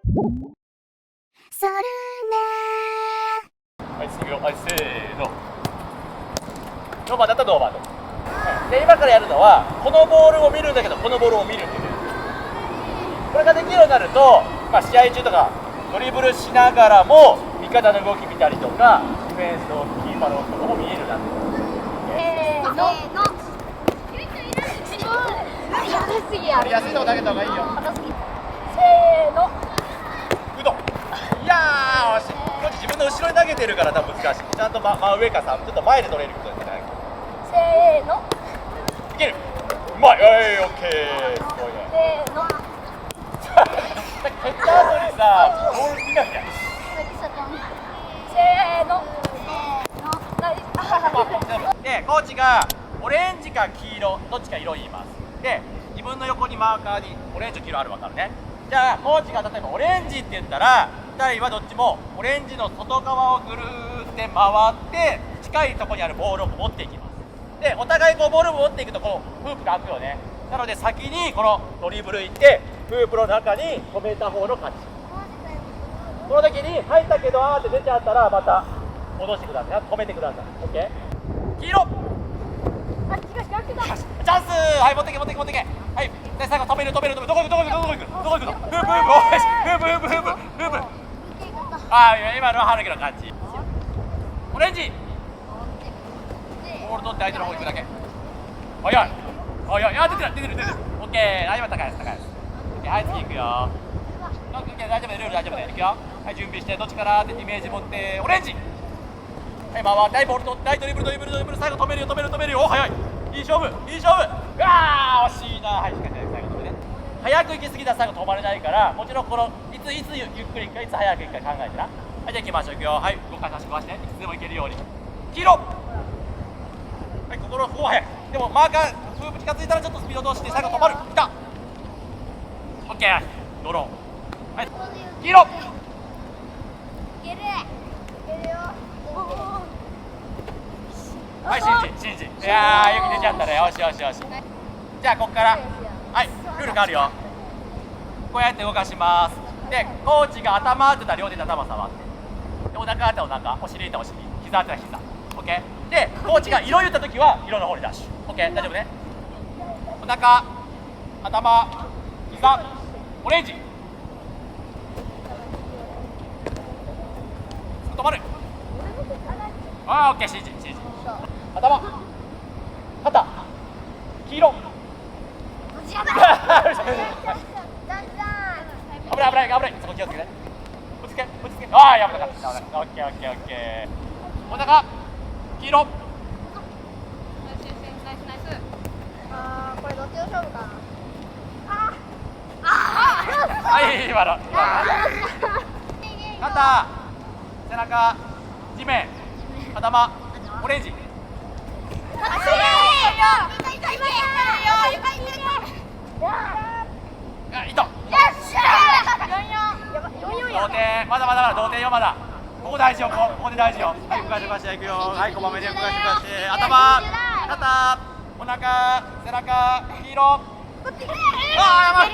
それねはい、次よ。はい、せーの。ノーバーだったらノーバーと。で、今からやるのは、このボールを見るんだけど、このボールを見るっていう。これができるようになると、試合中とか、ドリブルしながらも、味方の動き見たりとか、ディフェンスのキーパーの動きとかも見えるようになってる。せーのやりやすいとこ投げた方がいいよ。せーのうどん。いやー、惜しい。こっち自分の後ろに投げてるから多分難しい。ちゃんと真上かさ、ちょっと前で取れることじゃない。せーのいける。うまい。オッケー。すごいね。せーの蹴った後にさ、ボール見なきゃ。せーので、コーチがオレンジか黄色、どっちか色言います。で、自分の横にマーカーにオレンジと黄色あるわかるね。じゃあ、コーチが例えばオレンジって言ったら、2人はどっちもオレンジの外側をぐるーって回って、近いところにあるボールを持っていきます。で、お互いこうボールを持っていくと、こうフープが開くよね。なので、先にこのドリブル行って、フープの中に止めた方の勝ち。この時に入ったけどあーって出ちゃったらまた戻してください。止めてください。オッケー。黄色。チャンス。はい、持ってけ。はい。で、最後止める。どこ行くの。フープ。ああ、今のは春樹の感じ。オレンジ。ボール取って相手の方行くだけ。早い。あ、出てる。オッケー。今高いです。オッケー、はい、次行くよ。オッケー、大丈夫で、ルール大丈夫で。行くよ。はい、準備して、どっちからってイメージ持って、オレンジ。はい、回って、ボール取って、ドリブル、最後止めるよ。お、早い。いい勝負。うわー、惜しいな。はい、しっかり最後止めて。早く行き過ぎたら最後止まれないから、もちろんこのいつゆっくり行くか、いつ早く行くか考えてな。はい、じゃあ行きましょう。行くよ。はい、動かして、いつでも行けるように。黄色。はい、ここ早い。でもマーカー、フープ近づいたらちょっとスピード落として最後止まる。来た。オッケー。ドロー。はい、黄色。はい、シンジ。いやー、よく出ちゃったね。よし。じゃあ、ここから。はい、ルール変わるよ。こうやって動かします。で、コーチが頭って言ったら両手で頭触って。で、お腹あったらお腹、お尻いったらお尻、膝あったら膝。オッケー。で、コーチが色言ったときは、色の方にダッシュ。オッケー、大丈夫ね。お腹、頭、膝、オレンジ。止まる。あー、オッケー、シンジ。頭、肩、黄色。危ない。そこ気をつけて。ぶつけ。ああ、やばかった。オッケー。お腹、黄色。これどっちの勝負かな。はい、今の。肩、背中、地面、頭、オレンジ。いた。同点。まだ同点よ。まだここ大事よ。ここで大事よ。はい、動かしていくよ。はい、こまめで動かして。頭、肩、お腹、背中、黄色。ああ、やばい。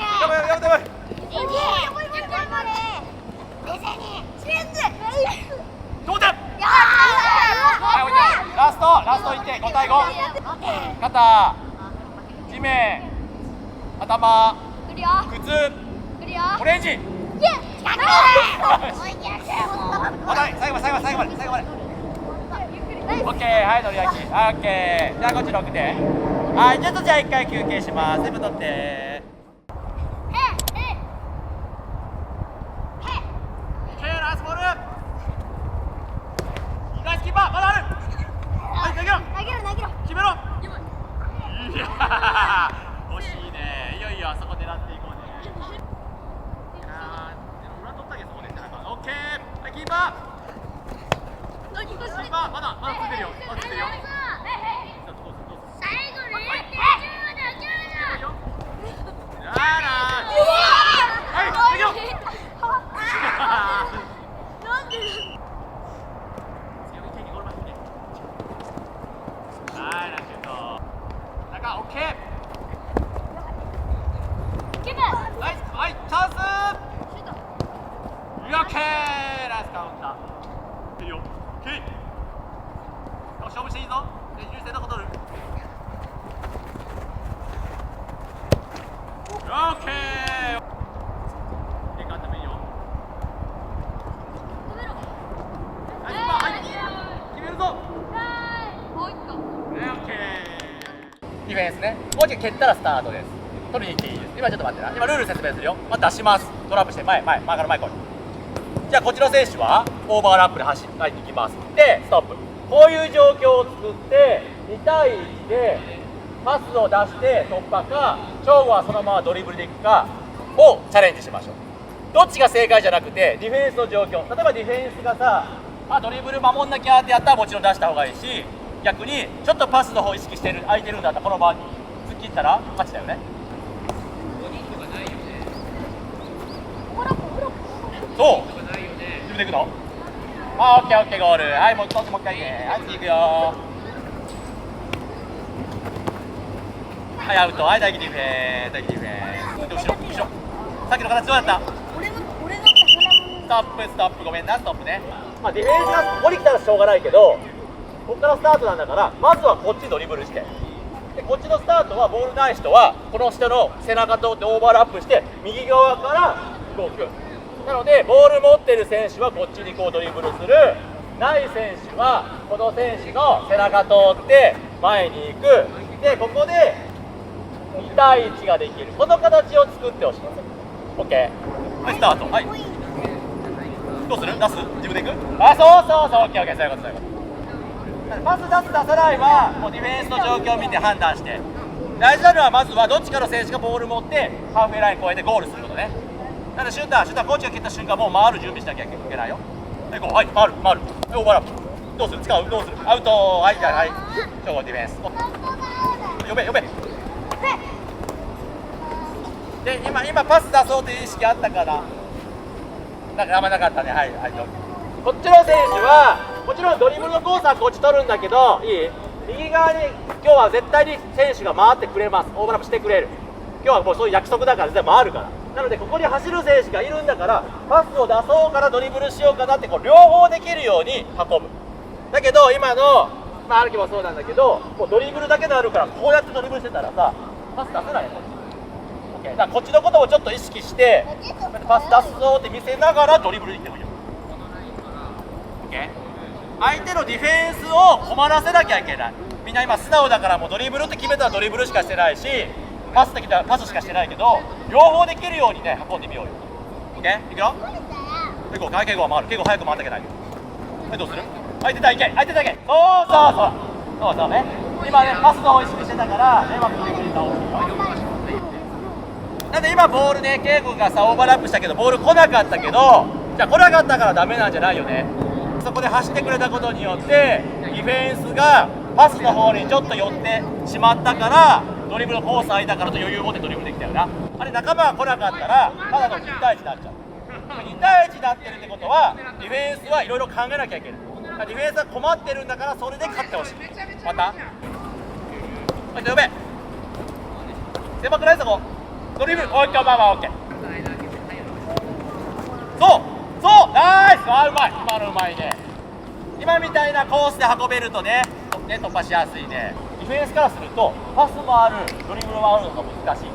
同点。はい、置いて。ラストいって5対5。肩、地面、頭、靴、オレンジ。最後まで。オッケー、はい、のり焼き。オッケー。じゃあこっち6点。はい、ちょっとじゃあ1回休憩します。全部取って。ナイスボール。ナイスキーパー、まだある。はい、投げろ。決めろ。いやー、惜しいね。いよあそこ狙っていこうね。裏取ったけどそうね。オッケー。はい、キーパー。まだついてるよ。オッケー。ナイス。はい。オッケーナイスカウンター。いいよ。キー。勝負していいぞ。優勢どこ取る。オッケー。変化あってもいいよ。はい、決めるぞ。オッケー。ディフェンスね。もう一回蹴ったらスタートです。取りに行っていいです。今ちょっと待ってな。今ルール説明するよ。まあ、出します。トラップして前から前来い。じゃあこっちの選手はオーバーラップで走っていきます。でストップ。こういう状況を作って2対1でパスを出して突破か、勝負はそのままドリブルでいくかをチャレンジしましょう。どっちが正解じゃなくてディフェンスの状況。例えばディフェンスがさ、ドリブル守んなきゃってやったらもちろん出した方がいいし、逆にちょっとパスの方意識してる空いてるんだったらこの場に突っ切ったら勝ちだよね。そう自分でいくの。オッケーオッケーゴール。はい、もう一回ね。はい、次いくよ。はい、アウト。はい、大吉ディフェンス。後ろ。さっきの形どうだった？俺のストップ、ごめんな、ストップね。まあ、ディフェンスがここに来たらしょうがないけど、ここからスタートなんだから、まずはこっちドリブルして。で、こっちのスタートはボールない人は、この人の背中通ってオーバーラップして、右側から動く。なので、ボール持ってる選手はこっちにこうドリブルする。ない選手は、この選手の背中通って前に行く。で、ここで2対1ができる。この形を作ってほしい。OK。はい、スタート。はい。どうする？出す？自分で行く？そう、OK、そういうこと。パス出す出さないはもうディフェンスの状況を見て判断して、大事なのはまずはどっちかの選手がボール持ってハーフウェイライン越えてゴールすることね。なのでシューターコーチが蹴った瞬間もう回る準備しなきゃいけないよ。はい、回る。オーバーラップ。どうする？どうする？アウト。はい、じゃあはい。今日はディフェンス。呼べ。で今パス出そうという意識あったかな。なんかあんまなかったね。はい。こっちの選手はもちろんドリブルのコースはこっち取るんだけど、右側に今日は絶対に選手が回ってくれます。オーバーラップしてくれる。今日はもうそういう約束だから絶対回るから。なのでここに走る選手がいるんだから、パスを出そうからドリブルしようかなってこう両方できるように運ぶ。だけど今の歩きもそうなんだけど、もうドリブルだけであるからこうやってドリブルしてたらさ、パス出せないよ。だからこっちのことをちょっと意識してパス出すぞって見せながらドリブルでいってもいいよ。相手のディフェンスを困らせなきゃいけない。みんな今素直だからもうドリブルって決めたらドリブルしかしてないし、パスできたらパスしかしてないけど、両方できるようにね運んでみようよ。OK？ いくよ。結構回は回る。結構早く回んなきゃいけない。はい、どうする？相手だけ。そうね。今ねパスの方意識してたからうまくできる倒すよ。なんで今ボールね、ケイ君がさオーバーラップしたけどボール来なかったけど、じゃあ来なかったからダメなんじゃないよね。そこで走ってくれたことによってディフェンスがパスの方にちょっと寄ってしまったから、ドリブルのコース空いたからと余裕を持ってドリブルできたよな。あれ仲間が来なかったらただの2対1になっちゃう。2対1になってるってことはディフェンスはいろいろ考えなきゃいけない。ディフェンスは困ってるんだからそれで勝ってほしい。また呼べ。狭くないそこ。ドリブル。オッケー。そうナイス。うまい。今のうまいね。今みたいなコースで運べるとね突破しやすいね。ディフェンスからするとパスもあるドリブルもあるのが難しい。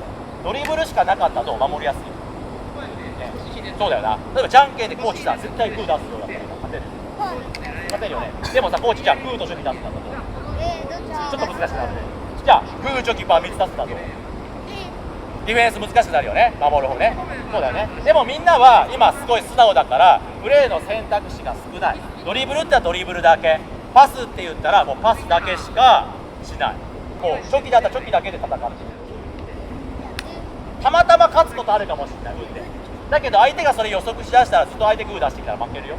ドリブルしかなかったと守りやすい、ね、そうだよな。例えばじゃんけんでコーチさ絶対グー出すようだったら勝てるよね。でもさコーチじゃあグーとチョキ出すんだとちょっと難しくなるね。じゃあグーチョキパー3つ出すんだとディフェンス難しくなるよね、守る方ね。そうだよね。でもみんなは今すごい素直だからプレーの選択肢が少ない。ドリブルってドリブルだけ、パスって言ったらもうパスだけしかしない。もうチョキだったらチョキだけで戦ってる。たまたま勝つことあるかもしれない運で。だけど相手がそれ予測しだしたらずっと相手グー出してきたら負けるよ。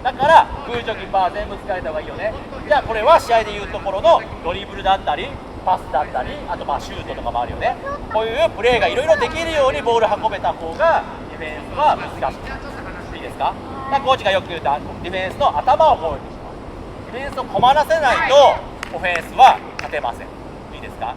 だからグーチョキパー全部使えた方がいいよね。じゃあこれは試合でいうところのドリブルだったりパスだったり、あとシュートとかもあるよね。こういうプレーがいろいろできるようにボール運べた方がディフェンスは難しい。いいですか？コーチがよく言うとディフェンスの頭を攻撃します。ディフェンスを困らせないとオフェンスは勝てません。いいですか？